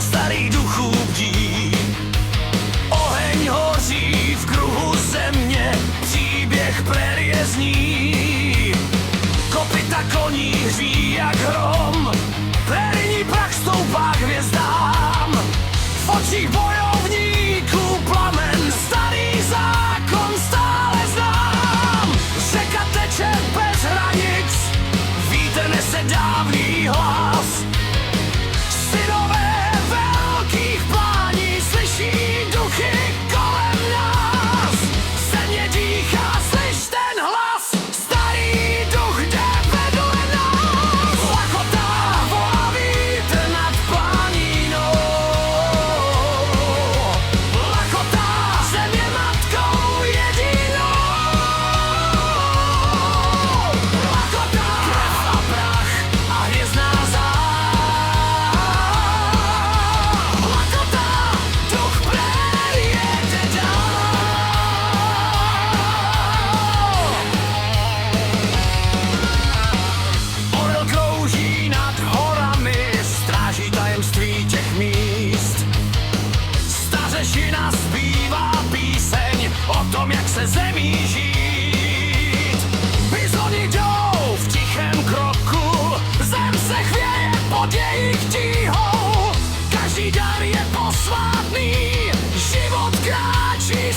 Starých duchů bdí, oheň hoří v kruhu země, příběh prérie zní. Kopyta koní hří jak hrom, prérijní prach stoupá k hvězdám. V očích bojovníků plamen, starý zákon stále znám. Řeka teče bez hranic, vítr nese dávný hlas. Synové velkých plání slyší duchy kolem nás. Země dýchá, slyš ten hlas, starý duch jde vedle nás. Lakota volá vítr nad planínou. Lakota země matkou jedinou. Lakota krev a prach a hvězdná zář. Stařešina zpívá píseň o tom, jak se zemí žít. Bizoni jdou v tichém kroku, zem se chvěje pod jejich tíhou. Každý dar je posvátný, život kráčí.